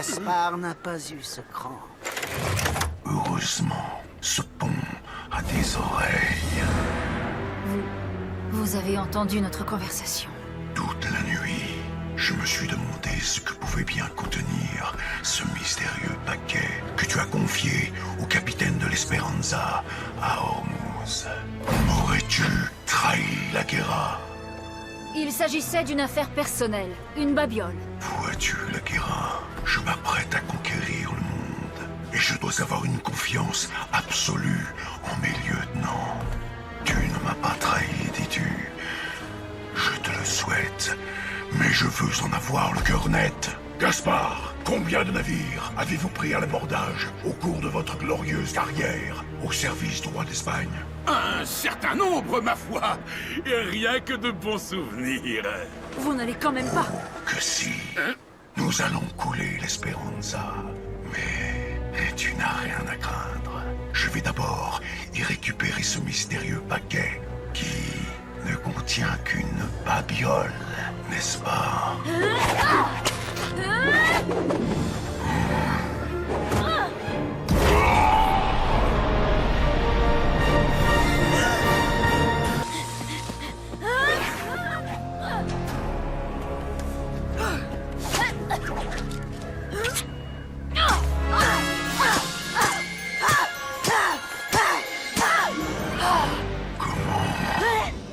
Gaspard n'a pas eu ce cran. Heureusement, ce pont a des oreilles. Vous avez entendu notre conversation. Toute la nuit, je me suis demandé ce que pouvait bien contenir ce mystérieux paquet que tu as confié au capitaine de l'Esperanza à Hormuz. Aurais-tu trahi la Guerra? Il s'agissait d'une affaire personnelle, une babiole. Vois-tu, la Guerra, je m'apprête à conquérir le monde. Et je dois avoir une confiance absolue en mes lieutenants. Tu ne m'as pas trahi, dis-tu. Je te le souhaite, mais je veux en avoir le cœur net. Gaspard, combien de navires avez-vous pris à l'abordage au cours de votre glorieuse carrière au service du roi d'Espagne? Un certain nombre, ma foi. Et rien que de bons souvenirs. Vous n'allez quand même pas. Que si. Nous allons couler l'Esperanza. Mais tu n'as rien à craindre. Je vais d'abord y récupérer ce mystérieux paquet qui ne contient qu'une babiole, n'est-ce pas?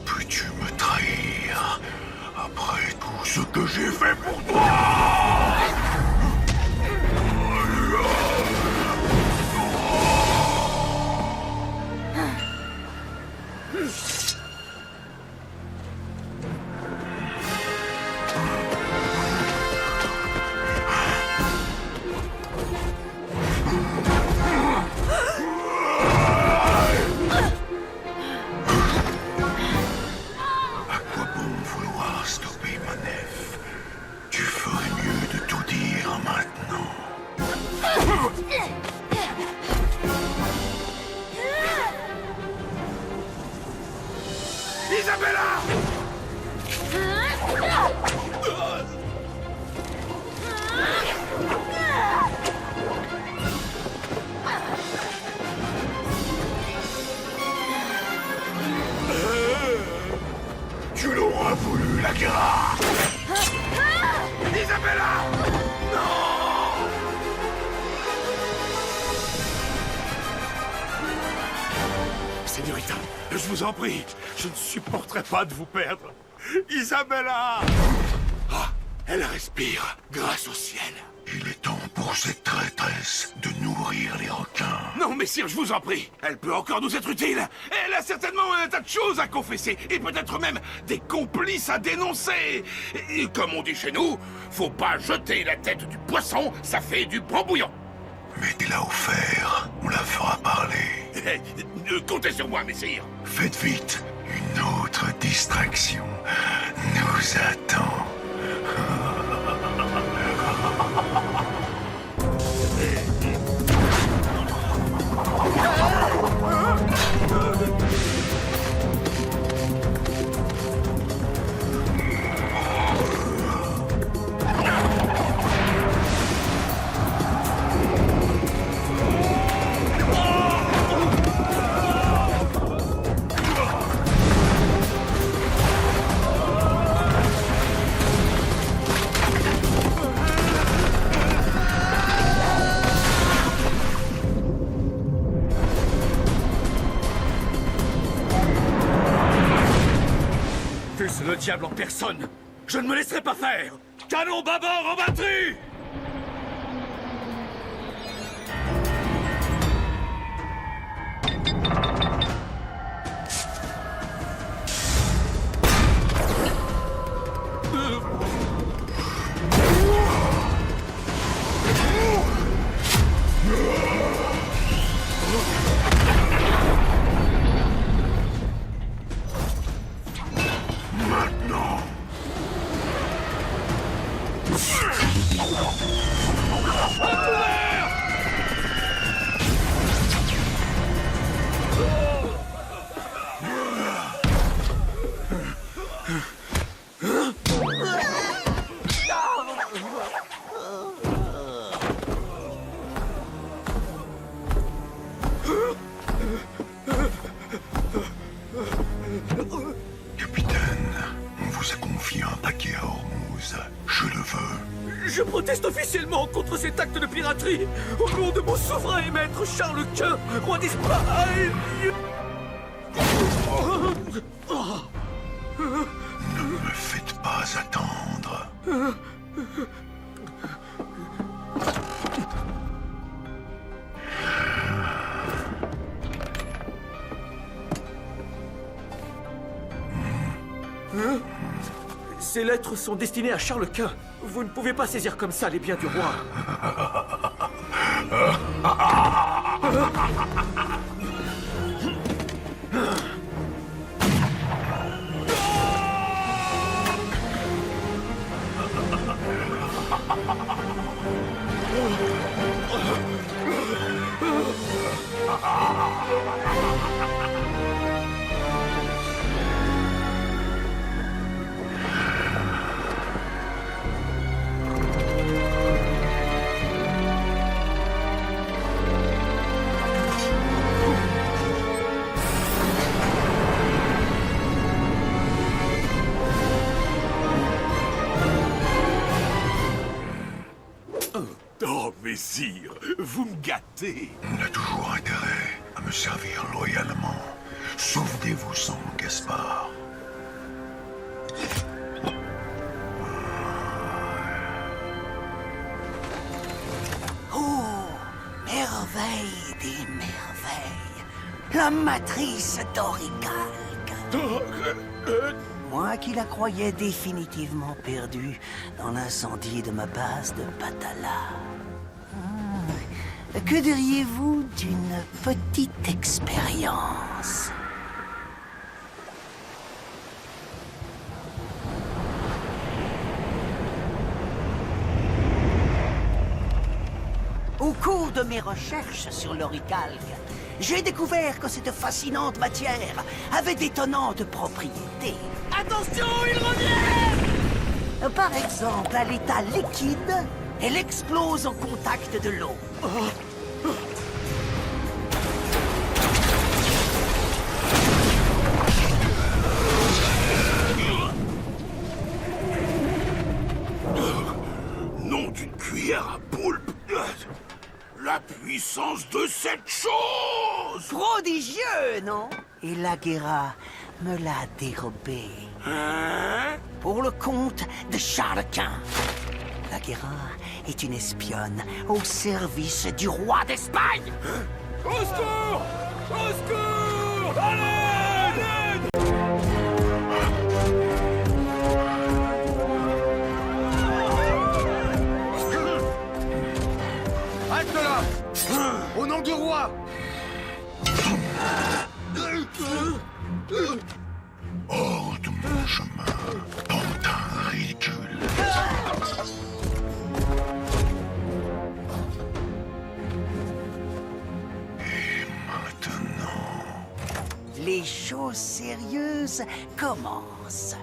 Peux-tu me trahir après tout ce que j'ai fait pour toi? À quoi bon vouloir stopper ma nef? Tu ferais mieux de tout dire maintenant. Isabella! Tu l'auras voulu, la Guerra! Isabella! Señorita, je vous en prie, je ne supporterai pas de vous perdre. Isabella! Ah, elle respire, grâce au ciel. Il est temps pour cette traîtresse de nourrir les requins. Non, messire, je vous en prie. Elle peut encore nous être utile. Elle a certainement un tas de choses à confesser. Et peut-être même des complices à dénoncer. Et comme on dit chez nous, faut pas jeter la tête du poisson, ça fait du bon bouillon. Mettez-la au fer, on la fera parler. Comptez sur moi, messire. Faites vite, une autre distraction nous attend. Fût-ce le diable en personne, je ne me laisserai pas faire. Canon bâbord en batterie! Maintenant. proteste officiellement contre cet acte de piraterie au nom de mon souverain et maître Charles Quint, roi d'Espagne. Ne me faites pas attendre. Ces lettres sont destinées à Charles Quint. Vous ne pouvez pas saisir comme ça les biens du roi. Oh, messire, vous me gâtez. On a toujours intérêt à me servir loyalement. Souvenez-vous-en, Gaspard. Oh, merveille des merveilles. La matrice d'Oricalque. Moi qui la croyais définitivement perdue dans l'incendie de ma base de Patala. Que diriez-vous d'une petite expérience? Au cours de mes recherches sur l'oricalque, j'ai découvert que cette fascinante matière avait d'étonnantes propriétés. Attention, il revient! Par exemple, à l'état liquide, elle explose au contact de l'eau. Nom d'une cuillère à poulpe. La puissance de cette chose! Prodigieux, non? Et la Guerra me l'a dérobé. Hein? Pour le compte de Charles Quint. La Guerra est une espionne au service du roi d'Espagne. Au secours! Au secours! Allez! Halte là! Au nom du roi! Hors de mon chemin, pantin ridicule. Et maintenant... Les choses sérieuses commencent.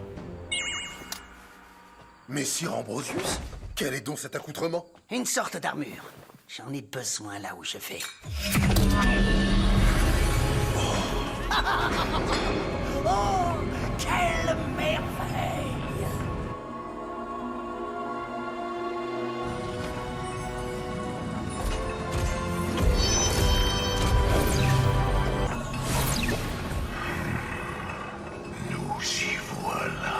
Messire Ambrosius? Quel est donc cet accoutrement? Une sorte d'armure. J'en ai besoin là où je vais. Oh, quelle merveille! Nous y voilà.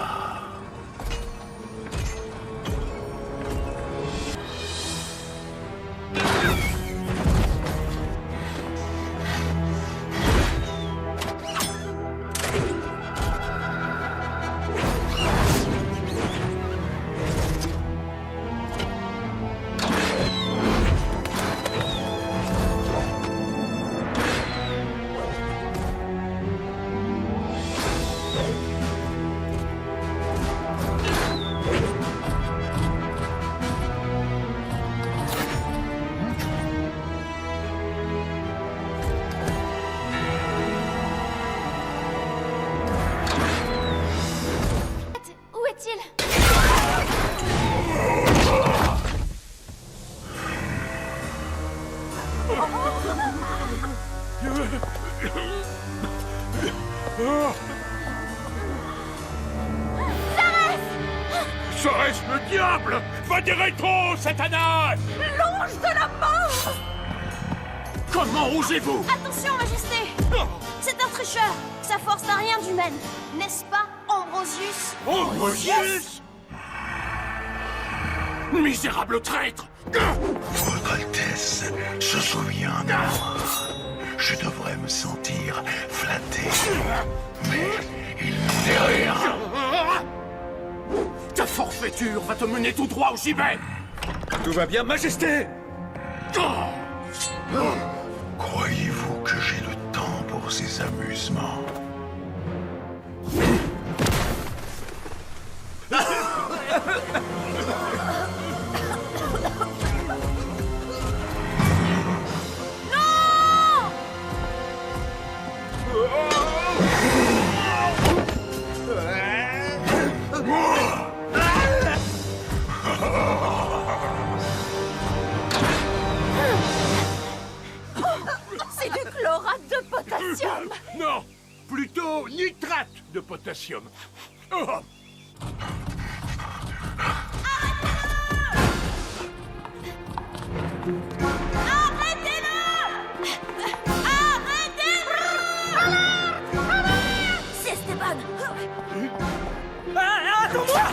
Où est-il? Serait-ce le diable? Va des rétro, Satanas! L'ange de la mort! Comment osez-vous? Attention, Majesté! C'est un tricheur! Sa force n'a rien d'humaine, n'est-ce pas, Ambrosius? Ambrosius? Misérable traître! Votre Altesse se souvient de moi. Je devrais me sentir flatté. Mais il n'en est rien. Ta forfaiture va te mener tout droit au gibet! Tout va bien, Majesté? Croyez-vous que j'ai le temps pour ces amusements? C'est du chlorate de potassium! Non, plutôt nitrate de potassium. Oh. C'est Esteban! Attends-moi!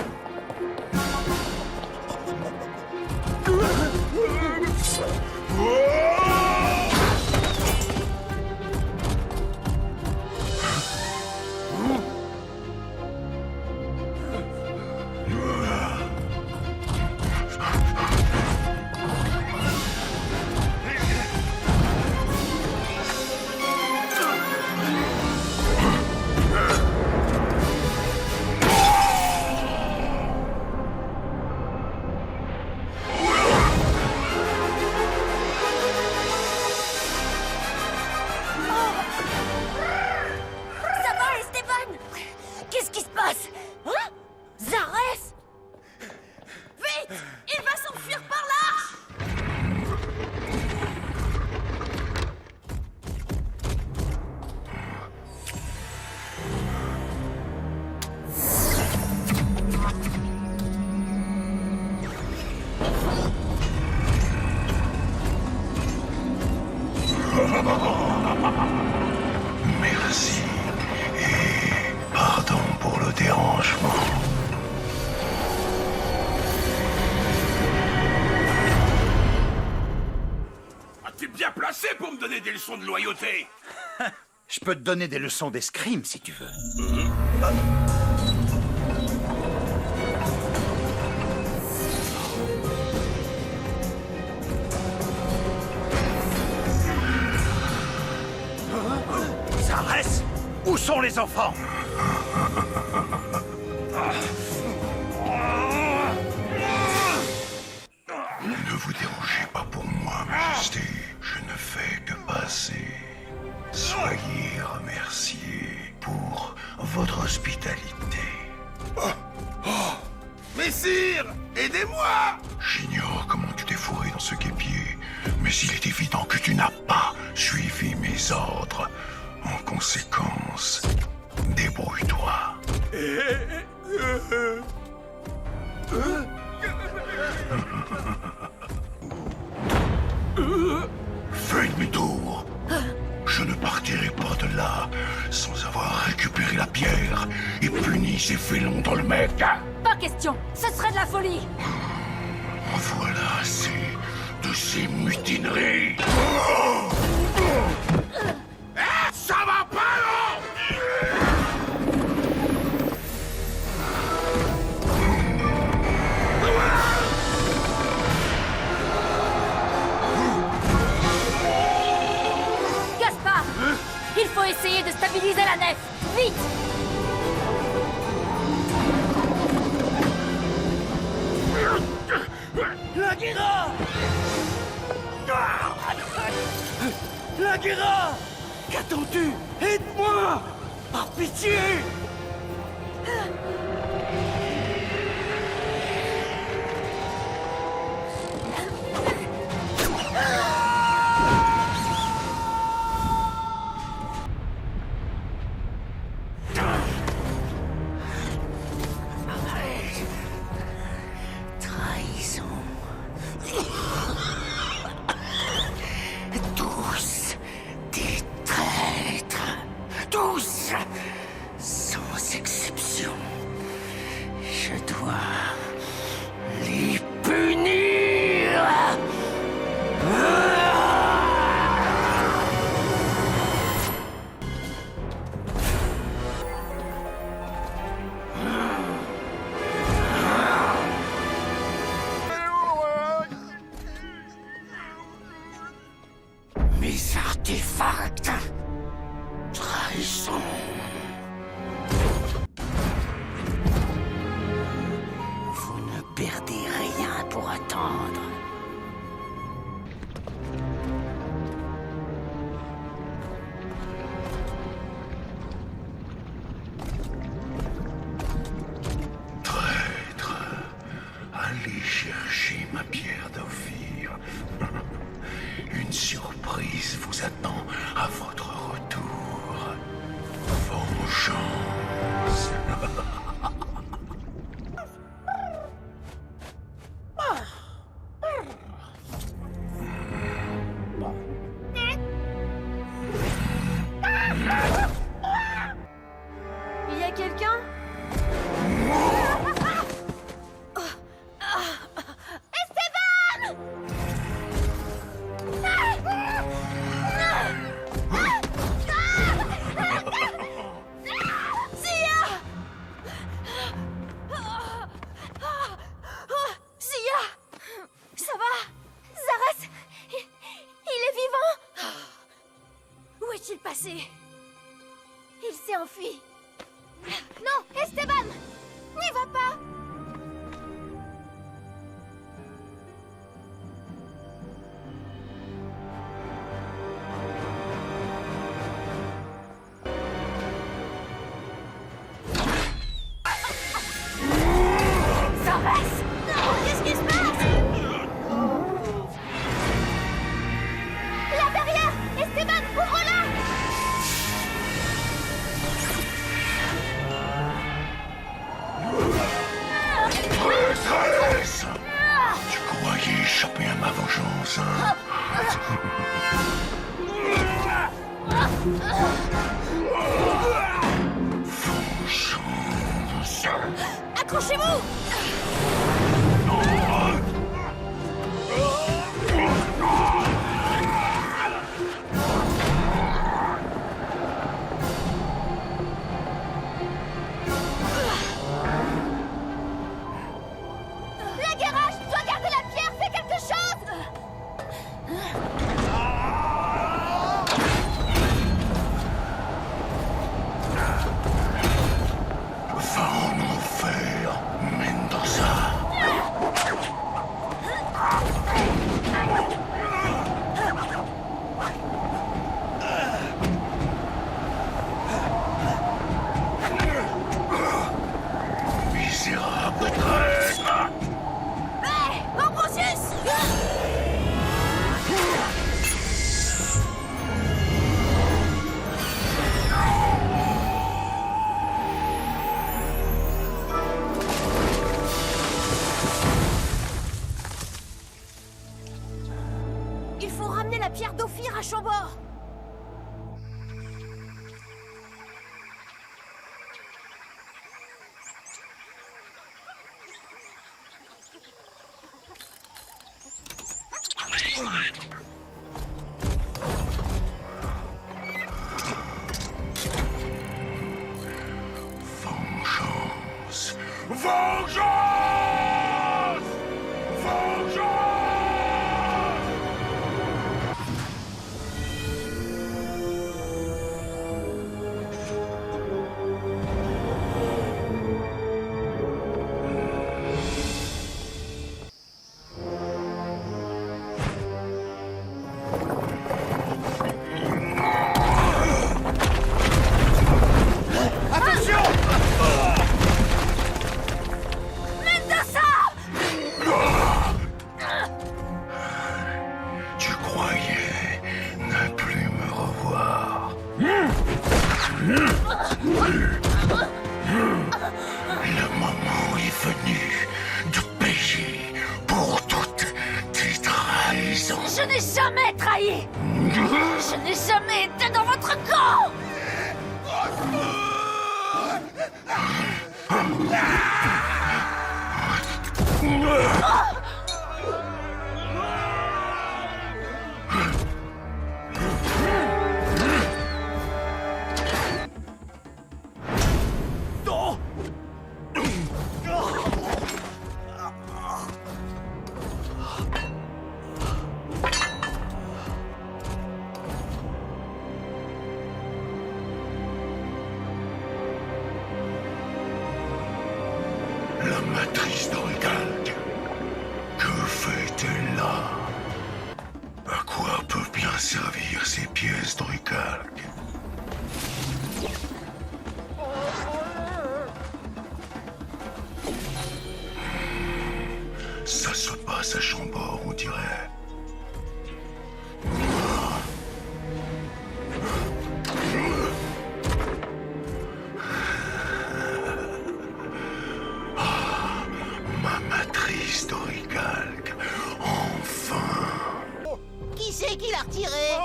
Ça va, Esteban? Qu'est-ce qui se passe? Hein? Zareth? Vite! Il va s'enfuir par là! Merci. Et pardon pour le dérangement. Ah, t'es bien placé pour me donner des leçons de loyauté! Je peux te donner des leçons d'escrime si tu veux. Zareth, où sont les enfants? Ne vous dérangez pas pour moi, Majesté. Je ne fais que passer. Soyez remerciés pour votre hospitalité. Messire, aidez-moi! J'ignore comment tu t'es fourré dans ce guêpier, mais il est évident que tu n'as pas suivi mes ordres. En conséquence, débrouille-toi. Fais demi-tour. Je ne partirai pas de là sans avoir récupéré la pierre et puni ces félons dans le mec. Pas question. Ce serait de la folie. Voilà assez de ces mutineries. Ça va pas, non? Gaspard, il faut essayer de stabiliser la nef. Vite! Laguira! Laguira! Qu'attends-tu? Aide-moi! Par pitié! Les artefacts. Trahison. Vous ne perdez rien pour attendre. Traître, allez chercher ma pierre d'Ophir. Une surprise vous attend à votre retour. Vengeance. Il y a quelqu'un? Zia! Ça va? Zares, il est vivant? Où est-il passé? Il s'est enfui. Non, Esteban! N'y va pas! Zares! Non, qu'est-ce qui se passe? La barrière! Esteban, ouvre-la! Traîtresse! Tu croyais échapper à ma vengeance, hein? Vengeance! Accrochez-vous! La garage doit garder la pierre, fais quelque chose! Va en enfer, Mendoza! Misérable traître! Hé! Ambrosius! Il faut ramener la pierre d'Ophir à Chambord! Vengeance! Vengeance! Vengeance! Tu croyais ne plus me revoir. Le moment est venu de payer pour toutes tes trahisons. Je n'ai jamais trahi! Je n'ai jamais été dans votre camp! matrice d'oricalque, que fait-elle là? À quoi peuvent bien servir ces pièces d'oricalque? Ça se passe à Chambord, on dirait. Ah, ma matrice d'oricalque, enfin. Qui c'est qui l'a retiré?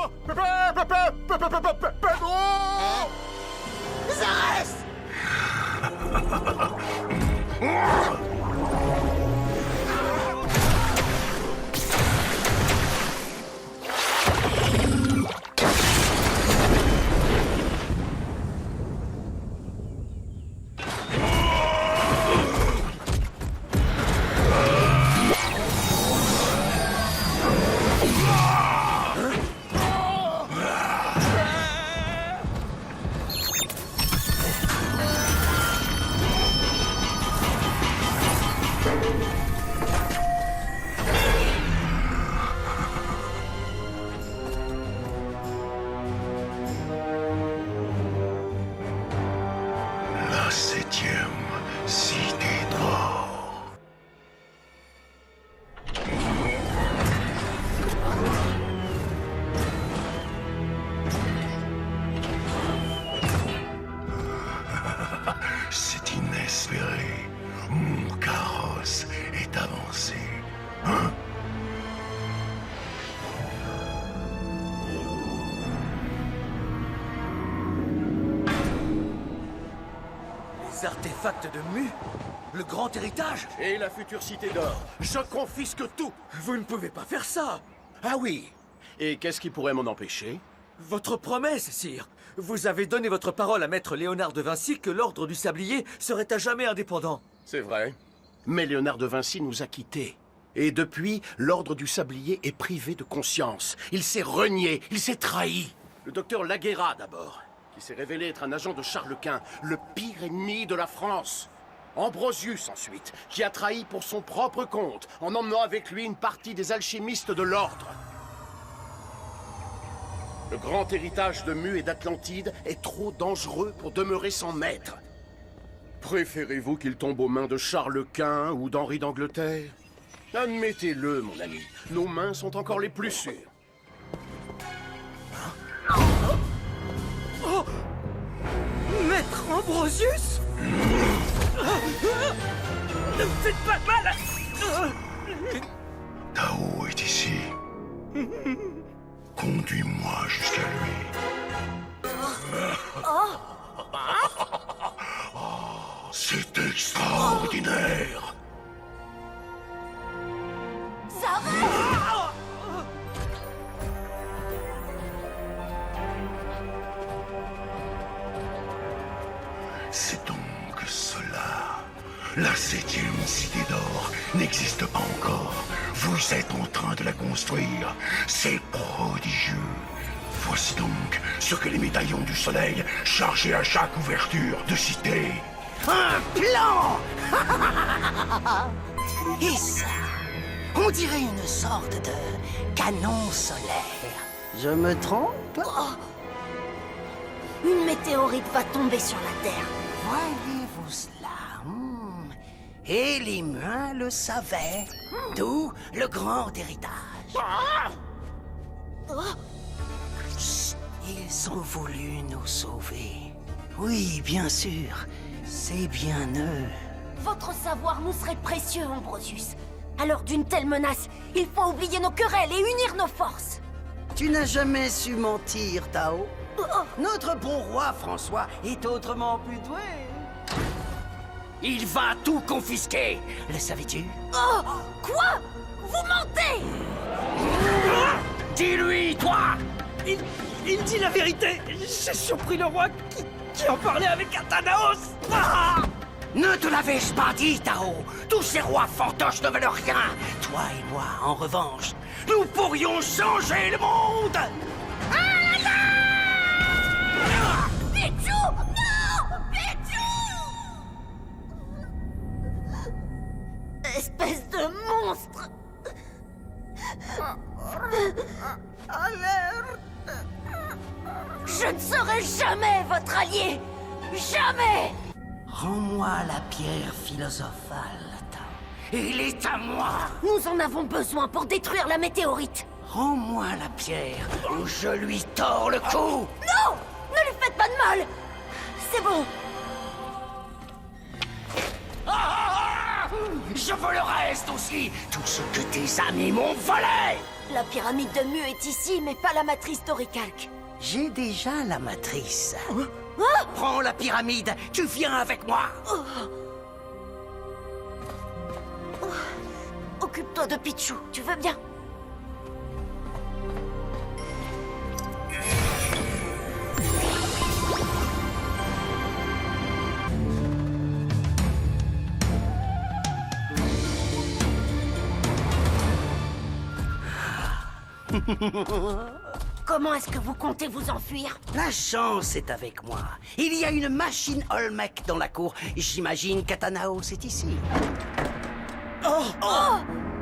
Zarès! La 7e cité d'or. C'est inespéré. Mon carrosse est avancé. Hein? Les artefacts de Mu? Le grand héritage? Et la future cité d'or. Je confisque tout. Vous ne pouvez pas faire ça! Ah oui. Et qu'est-ce qui pourrait m'en empêcher? Votre promesse, sire! Vous avez donné votre parole à maître Léonard de Vinci que l'ordre du Sablier serait à jamais indépendant. C'est vrai. Mais Léonard de Vinci nous a quittés. Et depuis, l'ordre du Sablier est privé de conscience. Il s'est renié, il s'est trahi. Le docteur Laguerra, d'abord, qui s'est révélé être un agent de Charles Quint, le pire ennemi de la France. Ambrosius, ensuite, qui a trahi pour son propre compte, en emmenant avec lui une partie des alchimistes de l'ordre. Le grand héritage de Mu et d'Atlantide est trop dangereux pour demeurer sans maître. Préférez-vous qu'il tombe aux mains de Charles Quint ou d'Henri d'Angleterre? Admettez-le, mon ami, nos mains sont encore les plus sûres. Maître Ambrosius? Ne me faites pas de mal! Tao est ici. Conduis-moi jusqu'à lui. C'est extraordinaire. C'est donc cela. La 7e cité d'or n'existe pas encore. Vous êtes en train de la construire. C'est prodigieux. Voici donc ce que les médaillons du soleil, chargés à chaque ouverture de cité. Un plan! Et ça, on dirait une sorte de canon solaire. Je me trompe? Une météorite va tomber sur la Terre. Voyez-vous cela? Et les muins le savaient. D'où le grand héritage. Chut, ils ont voulu nous sauver. Oui, bien sûr. C'est bien eux. Votre savoir nous serait précieux, Ambrosius. À l'heure d'une telle menace, il faut oublier nos querelles et unir nos forces. Tu n'as jamais su mentir, Tao. Notre bon roi François est autrement plus doué. Il va tout confisquer. Le savais-tu? Oh! Quoi? Vous mentez! Dis-lui, toi! Il dit la vérité! J'ai surpris le roi qui en parlait avec Athénaos! Ne te l'avais-je pas dit, Tao? Tous ces rois fantoches ne veulent rien. Toi et moi, en revanche, nous pourrions changer le monde! Pichou! Non! Pichou! Je ne serai jamais votre allié. Jamais. Rends-moi la pierre philosophale, Tao. Il est à moi. Nous en avons besoin pour détruire la météorite. Rends-moi la pierre ou je lui tords le cou. Non! Ne lui faites pas de mal. C'est bon. Je veux le reste aussi. Tout ce que tes amis m'ont volé. La pyramide de Mu est ici, mais pas la matrice d'Oricalque. J'ai déjà la matrice. Prends la pyramide. Tu viens avec moi. Occupe-toi de Pichou, tu veux bien? Comment est-ce que vous comptez vous enfuir? La chance est avec moi. Il y a une machine Olmec dans la cour. J'imagine qu'Athanaos est ici.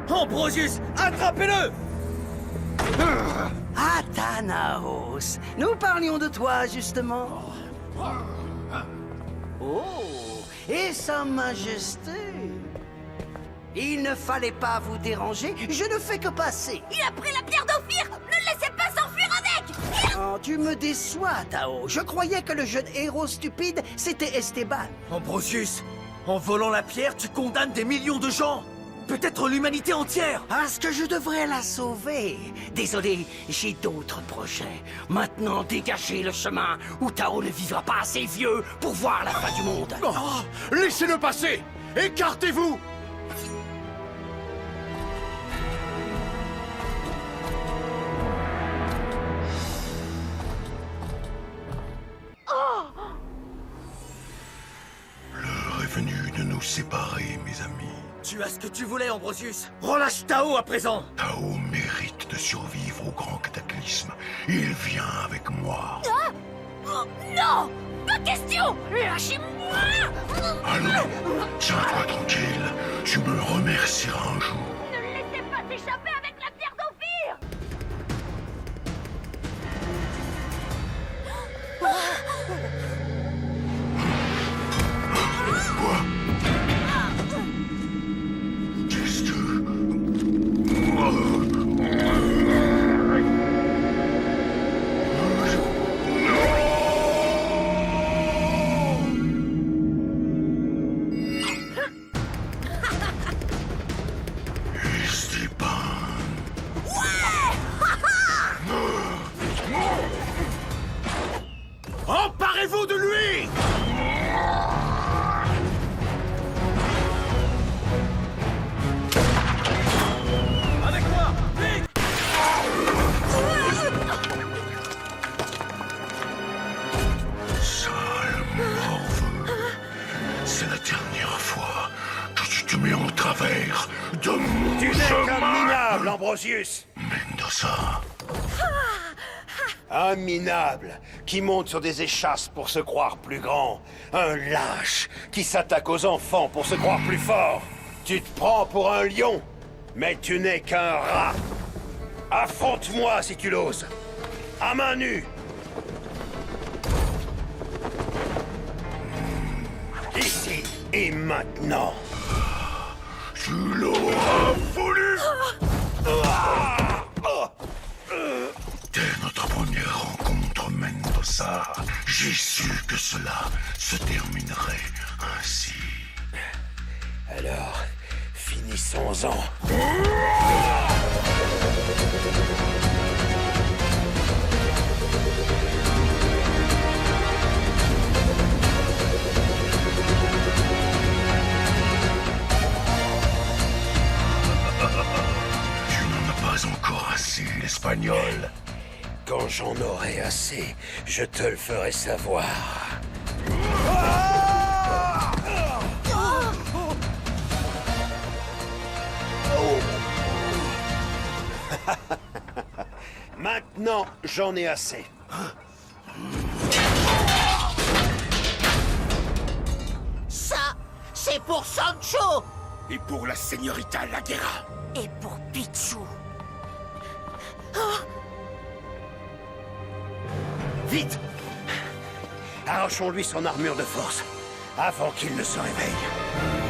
Ambrosius, attrapez-le! Athanaos, nous parlions de toi, justement. Oh, et Sa Majesté. Il ne fallait pas vous déranger, je ne fais que passer. Il a pris la pierre d'Ophir! Ne le laissez pas s'enfuir avec! Oh, tu me déçois, Tao. Je croyais que le jeune héros stupide, c'était Esteban. Ambrosius, en volant la pierre, tu condamnes des millions de gens! Peut-être l'humanité entière! Parce que je devrais la sauver. Désolé, j'ai d'autres projets. Maintenant, dégagez le chemin où Tao ne vivra pas assez vieux pour voir la fin du monde. Laissez-le passer! Écartez-vous! L'heure est venue de nous séparer, mes amis. Tu as ce que tu voulais, Ambrosius! Relâche Tao à présent! Tao mérite de survivre au grand cataclysme. Il vient avec moi. Oh, non! Pas question! Lâchez-moi! Allons, tiens-toi tranquille. Tu me remercieras un jour. Ne le laissez pas s'échapper avec la pierre d'Ophir! Quoi? Qu'est-ce que... Esteban. Emparez-vous de lui! Avec moi! Vite! Sale morveux. C'est la dernière fois que tu te mets en travers de mon Tu n'es qu'un chemin. minable, Ambrosius! Mendoza. Un minable qui monte sur des échasses pour se croire plus grand. Un lâche qui s'attaque aux enfants pour se croire plus fort. Tu te prends pour un lion, mais tu n'es qu'un rat. Affronte-moi si tu l'oses. À main nue. Ici et maintenant. Tu l'auras voulu. Dès notre première rencontre, Mendoza, j'ai su que cela se terminerait ainsi. Alors, finissons-en. Tu n'en as pas encore assez, l'Espagnol. Quand j'en aurai assez, je te le ferai savoir. Maintenant, j'en ai assez. Ça, c'est pour Sancho. Et pour la señorita Laguerra. Et pour Pichou. Oh, Vite! Arrachons-lui son armure de force, avant qu'il ne se réveille.